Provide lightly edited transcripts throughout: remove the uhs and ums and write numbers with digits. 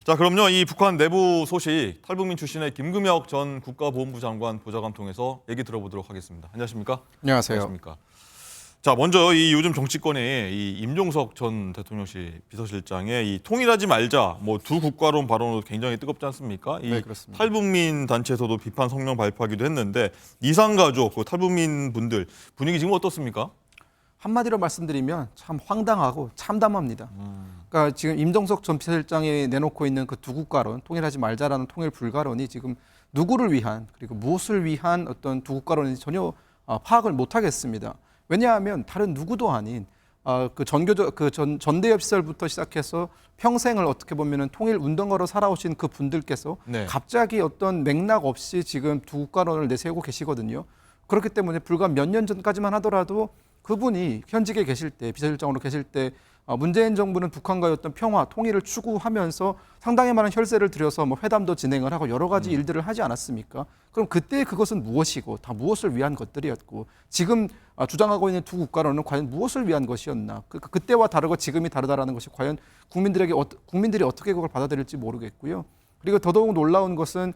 자, 그럼요. 이 북한 내부 소식 탈북민 출신의 김금혁 전 국가보훈부 장관 보좌관 통해서 얘기 들어보도록 하겠습니다. 안녕하십니까? 안녕하세요. 안녕하십니까? 자, 먼저 이 요즘 정치권에 이 임종석 전 대통령실 비서실장의 이 통일하지 말자 뭐 두 국가론 발언으로 굉장히 뜨겁지 않습니까? 이 네, 그렇습니다. 탈북민 단체에서도 비판 성명 발표하기도 했는데 이산가족, 그 탈북민 분들 분위기 지금 어떻습니까? 한마디로 말씀드리면 참 황당하고 참담합니다. 그러니까 지금 임종석 전 비서실장이 내놓고 있는 그 두 국가론, 통일하지 말자라는 통일 불가론이 지금 누구를 위한 그리고 무엇을 위한 어떤 두 국가론인지 전혀 파악을 못 하겠습니다. 왜냐하면 다른 누구도 아닌 전대협 시절부터 시작해서 평생을 어떻게 보면은 통일 운동가로 살아오신 그 분들께서 네. 갑자기 어떤 맥락 없이 지금 두 국가론을 내세우고 계시거든요. 그렇기 때문에 불과 몇 년 전까지만 하더라도 그분이 현직에 계실 때, 비서실장으로 계실 때 문재인 정부는 북한과의 어떤 평화, 통일을 추구하면서 상당히 많은 혈세를 들여서 뭐 회담도 진행을 하고 여러 가지 일들을 하지 않았습니까? 그럼 그때 그것은 무엇이고 다 무엇을 위한 것들이었고 지금 주장하고 있는 두 국가론은 과연 무엇을 위한 것이었나? 그때와 다르고 지금이 다르다라는 것이 과연 국민들이 어떻게 그걸 받아들일지 모르겠고요. 그리고 더더욱 놀라운 것은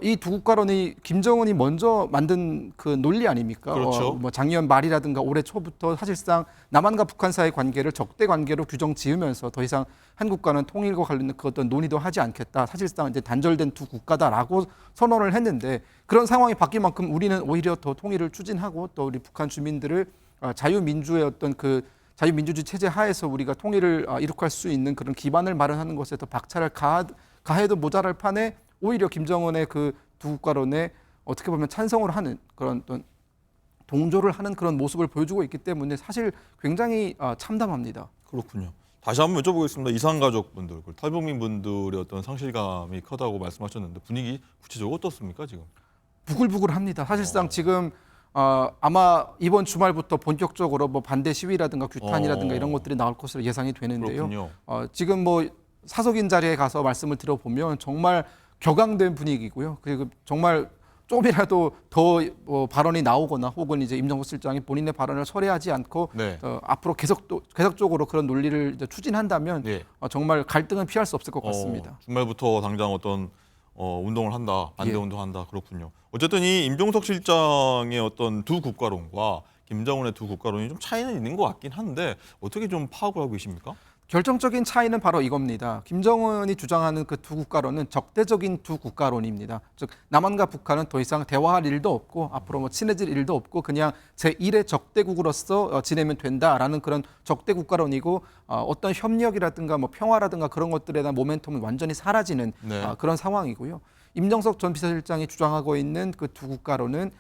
이 두 국가론이 김정은이 먼저 만든 그 논리 아닙니까? 그렇죠. 뭐 작년 말이라든가 올해 초부터 사실상 남한과 북한 사이의 관계를 적대 관계로 규정 지으면서 더 이상 한국과는 통일과 관련된 그 어떤 논의도 하지 않겠다. 사실상 이제 단절된 두 국가다라고 선언을 했는데 그런 상황이 바뀐 만큼 우리는 오히려 더 통일을 추진하고 또 우리 북한 주민들을 자유민주의 어떤 그 자유민주주의 체제 하에서 우리가 통일을 이룩할 수 있는 그런 기반을 마련하는 것에 더 박차를 가해도 모자랄 판에 오히려 김정은의 그 두 국가론에 어떻게 보면 찬성을 하는 그런 어떤 동조를 하는 그런 모습을 보여주고 있기 때문에 사실 굉장히 참담합니다. 그렇군요. 다시 한번 여쭤보겠습니다. 이산가족분들, 탈북민 분들의 어떤 상실감이 크다고 말씀하셨는데 분위기 구체적으로 어떻습니까 지금? 부글부글합니다. 사실상 지금 아마 이번 주말부터 본격적으로 뭐 반대 시위라든가 규탄이라든가 이런 것들이 나올 것으로 예상이 되는데요. 그렇군요. 지금 뭐 사석인 자리에 가서 말씀을 들어보면 정말 격앙된 분위기고요. 그리고 정말 조금이라도 더 발언이 나오거나 혹은 이제 임종석 실장이 본인의 발언을 철회하지 않고 네. 앞으로 계속적으로 그런 논리를 이제 추진한다면 예. 정말 갈등은 피할 수 없을 것 같습니다. 주말부터 당장 어떤 운동을 한다, 반대 예. 운동한다 그렇군요. 어쨌든 이 임종석 실장의 어떤 두 국가론과 김정은의 두 국가론이 좀 차이는 있는 것 같긴 한데 어떻게 좀 파악을 하고 계십니까? 결정적인 차이는 바로 이겁니다. 김정은이 주장하는 그 두 국가론은 적대적인 두 국가론입니다. 즉 남한과 북한은 더 이상 대화할 일도 없고 앞으로 뭐 친해질 일도 없고 그냥 제1의 적대국으로서 지내면 된다라는 그런 적대 국가론이고 어떤 협력이라든가 뭐 평화라든가 그런 것들에 대한 모멘텀은 완전히 사라지는 네. 그런 상황이고요. 임종석 전 비서실장이 주장하고 있는 그 두 국가론은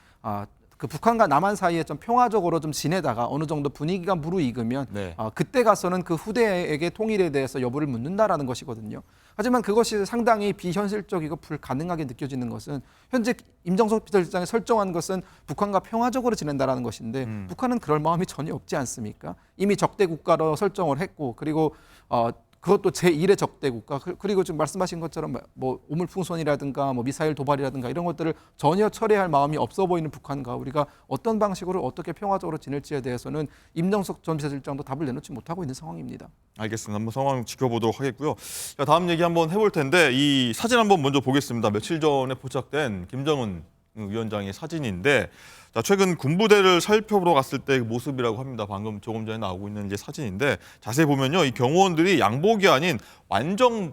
그 북한과 남한 사이에 좀 평화적으로 좀 지내다가 어느 정도 분위기가 무르익으면 네. 그때 가서는 그 후대에게 통일에 대해서 여부를 묻는다라는 것이거든요. 하지만 그것이 상당히 비현실적이고 불가능하게 느껴지는 것은 현재 임종석 비서실장이 설정한 것은 북한과 평화적으로 지낸다라는 것인데 북한은 그럴 마음이 전혀 없지 않습니까? 이미 적대 국가로 설정을 했고 그리고 그것도 제1의 적대 국가 그리고 지금 말씀하신 것처럼 뭐 우물풍선이라든가 뭐 미사일 도발이라든가 이런 것들을 전혀 철회할 마음이 없어 보이는 북한과 우리가 어떤 방식으로 어떻게 평화적으로 지낼지에 대해서는 임종석 전 비서실장도 답을 내놓지 못하고 있는 상황입니다. 알겠습니다. 한번 상황 지켜보도록 하겠고요. 자, 다음 얘기 한번 해볼 텐데 이 사진 한번 먼저 보겠습니다. 며칠 전에 포착된 김정은 위원장의 사진인데 자, 최근 군부대를 살펴보러 갔을 때 그 모습이라고 합니다. 방금 조금 전에 나오고 있는 이제 사진인데 자세히 보면요, 이 경호원들이 양복이 아닌 완전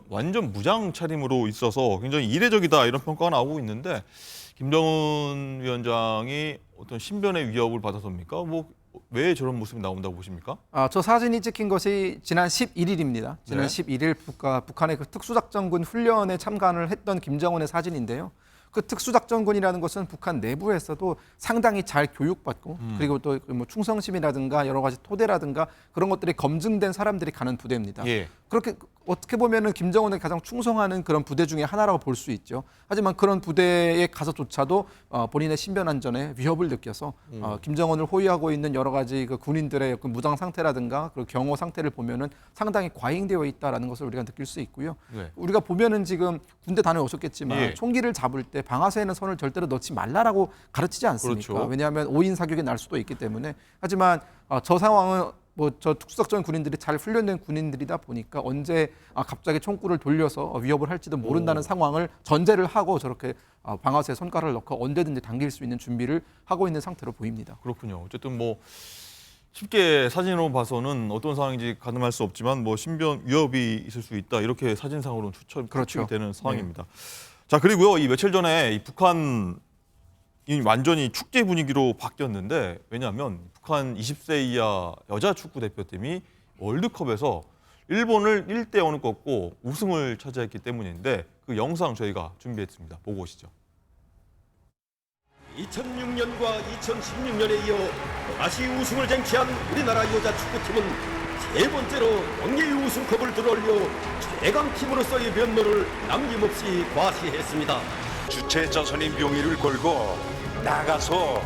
무장 차림으로 있어서 굉장히 이례적이다 이런 평가가 나오고 있는데 김정은 위원장이 어떤 신변의 위협을 받아서입니까? 뭐 왜 저런 모습이 나온다고 보십니까? 저 사진이 찍힌 것이 지난 11일입니다. 지난 네. 11일 북한의 그 특수작전군 훈련에 참관을 했던 김정은의 사진인데요. 그 특수작전군이라는 것은 북한 내부에서도 상당히 잘 교육받고 그리고 또 뭐 충성심이라든가 여러 가지 토대라든가 그런 것들이 검증된 사람들이 가는 부대입니다. 예. 그렇게 어떻게 보면은 김정은에 가장 충성하는 그런 부대 중에 하나라고 볼 수 있죠. 하지만 그런 부대에 가서조차도 본인의 신변 안전에 위협을 느껴서 김정은을 호위하고 있는 여러 가지 그 군인들의 그 무장 상태라든가 그리고 경호 상태를 보면은 상당히 과잉되어 있다라는 것을 우리가 느낄 수 있고요. 네. 우리가 보면은 지금 군대 다녀오셨겠지만 예. 총기를 잡을 때 방아쇠에는 손을 절대로 넣지 말라라고 가르치지 않습니까? 그렇죠. 왜냐하면 오인 사격이 날 수도 있기 때문에. 하지만 저 상황은 뭐 저 특수작전 군인들이 잘 훈련된 군인들이다 보니까 언제 갑자기 총구를 돌려서 위협을 할지도 모른다는 상황을 전제를 하고 저렇게 방아쇠에 손가락을 넣고 언제든지 당길 수 있는 준비를 하고 있는 상태로 보입니다. 그렇군요. 어쨌든 뭐 쉽게 사진으로 봐서는 어떤 상황인지 가늠할 수 없지만 뭐 신변 위협이 있을 수 있다 이렇게 사진상으로는 추측이 그렇죠. 되는 상황입니다. 자 그리고요 이 며칠 전에 이 북한이 완전히 축제 분위기로 바뀌었는데 왜냐하면 북한 20세 이하 여자 축구 대표팀이 월드컵에서 일본을 1대0으로 꺾고 우승을 차지했기 때문인데 그 영상 저희가 준비했습니다. 보고 오시죠. 2006년과 2016년에 이어 다시 우승을 쟁취한 우리나라 여자 축구팀은 세 번째로 왕예의 우승컵을 들어올려 최강팀으로서의 면모를 남김없이 과시했습니다. 주체 조선의 명예를 걸고 나가서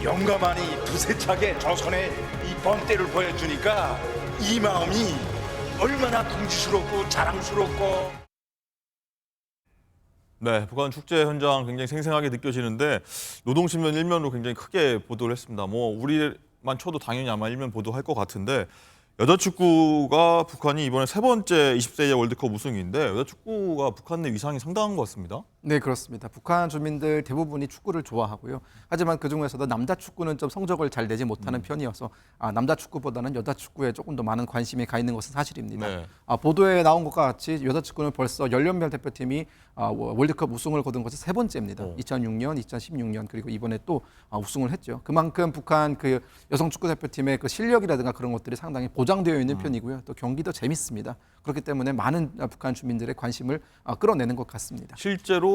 용감하니 두세 차게 조선의 이 본때를 보여주니까 이 마음이 얼마나 긍지스럽고 자랑스럽고. 네, 북한 축제 현장 굉장히 생생하게 느껴지는데 노동신문 일면으로 굉장히 크게 보도를 했습니다. 뭐 우리만 쳐도 당연히 아마 일면 보도할 것 같은데 여자 축구가 북한이 이번에 세 번째 20세 이하 월드컵 우승인데 여자 축구가 북한 내 위상이 상당한 것 같습니다. 네, 그렇습니다. 북한 주민들 대부분이 축구를 좋아하고요. 하지만 그중에서도 남자 축구는 좀 성적을 잘 내지 못하는 편이어서 남자 축구보다는 여자 축구에 조금 더 많은 관심이 가 있는 것은 사실입니다. 네. 보도에 나온 것과 같이 여자 축구는 벌써 연령별 대표팀이 월드컵 우승을 거둔 것이 세 번째입니다. 2006년, 2016년 그리고 이번에 또 우승을 했죠. 그만큼 북한 그 여성 축구 대표팀의 그 실력이라든가 그런 것들이 상당히 보장되어 있는 편이고요. 또 경기도 재밌습니다. 그렇기 때문에 많은 북한 주민들의 관심을 끌어내는 것 같습니다. 실제로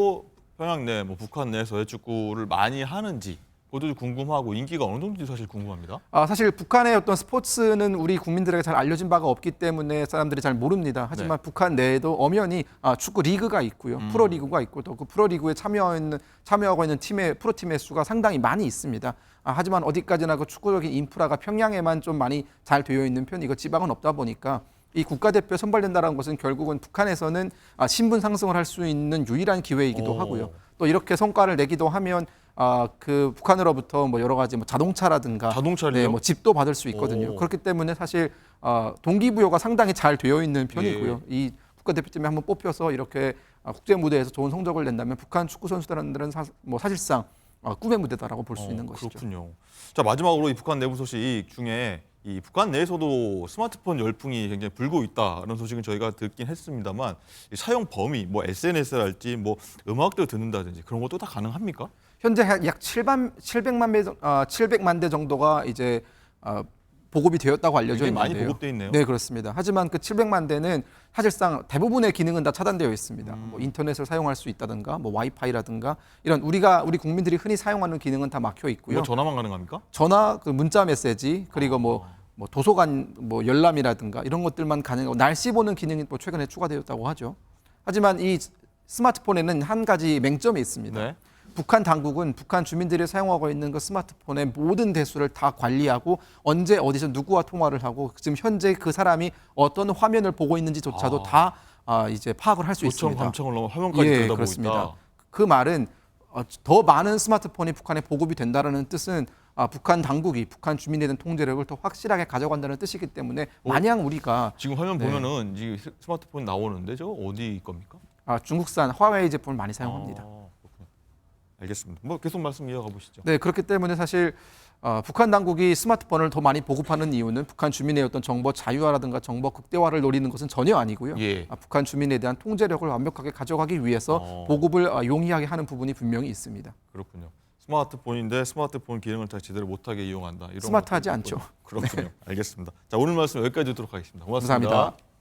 평양 내, 뭐 북한 내에서 여자 축구를 많이 하는지 그것도 궁금하고 인기가 어느 정도인지 사실 궁금합니다. 사실 북한의 어떤 스포츠는 우리 국민들에게 잘 알려진 바가 없기 때문에 사람들이 잘 모릅니다. 하지만 북한 내에도 엄연히 축구 리그가 있고요, 프로 리그가 있고 또 그 프로 리그에 참여하고 있는 팀의 프로팀의 수가 상당히 많이 있습니다. 하지만 어디까지나 그 축구적인 인프라가 평양에만 좀 많이 잘 되어 있는 편이고 지방은 없다 보니까 이 국가대표에 선발된다는 것은 결국은 북한에서는 신분 상승을 할 수 있는 유일한 기회이기도 하고요. 또 이렇게 성과를 내기도 하면 그 북한으로부터 뭐 여러 가지 뭐 자동차라든가 자동차를요? 뭐 집도 받을 수 있거든요. 그렇기 때문에 사실 동기부여가 상당히 잘 되어 있는 편이고요. 이 국가대표팀에 한번 뽑혀서 이렇게 국제 무대에서 좋은 성적을 낸다면 북한 축구 선수들은 사실상 꿈의 무대다라고 볼 수 있는 것이죠. 그렇군요. 자 마지막으로 이 북한 내부 소식 중에 이 북한 내에서도 스마트폰 열풍이 굉장히 불고 있다는 소식은 저희가 듣긴 했습니다만 이 사용 범위, 뭐 SNS랄지 뭐 음악들 듣는다든지 그런 것도 다 가능합니까? 현재 약 700만 대 정도가 이제 보급이 되었다고 알려져 굉장히 있는데요. 많이 보급돼 있네요. 네, 그렇습니다. 하지만 그 700만 대는 사실상 대부분의 기능은 다 차단되어 있습니다. 뭐 인터넷을 사용할 수 있다든가, 뭐 와이파이라든가 이런 우리 국민들이 흔히 사용하는 기능은 다 막혀 있고요. 뭐 전화만 가능합니까? 전화, 그 문자 메시지 그리고 뭐 도서관 뭐 열람이라든가 이런 것들만 가능하고 날씨 보는 기능이 또 최근에 추가되었다고 하죠. 하지만 이 스마트폰에는 한 가지 맹점이 있습니다. 네. 북한 당국은 북한 주민들이 사용하고 있는 그 스마트폰의 모든 대수를 다 관리하고 언제 어디서 누구와 통화를 하고 지금 현재 그 사람이 어떤 화면을 보고 있는지조차도 다 이제 파악을 할 수 있습니다. 감청을 넘어 화면까지 들여다보고 그렇습니다. 있다. 그 말은 더 많은 스마트폰이 북한에 보급이 된다는 뜻은 북한 당국이 북한 주민에 대한 통제력을 더 확실하게 가져간다는 뜻이기 때문에 마냥 우리가 지금 화면 보면은 이 스마트폰 나오는데 저 어디 겁니까? 중국산 화웨이 제품을 많이 사용합니다. 그렇군요. 알겠습니다. 뭐 계속 말씀 이어가 보시죠. 네, 그렇기 때문에 사실 북한 당국이 스마트폰을 더 많이 보급하는 이유는 북한 주민의 어떤 정보 자유화라든가 정보 극대화를 노리는 것은 전혀 아니고요. 예. 북한 주민에 대한 통제력을 완벽하게 가져가기 위해서 보급을 용이하게 하는 부분이 분명히 있습니다. 그렇군요. 스마트폰인데 스마트폰 기능을 다 제대로 못하게 이용한다. 이런 스마트하지 것도 않죠. 있군요. 그렇군요. 알겠습니다. 자 오늘 말씀 여기까지 듣도록 하겠습니다. 고맙습니다. 감사합니다.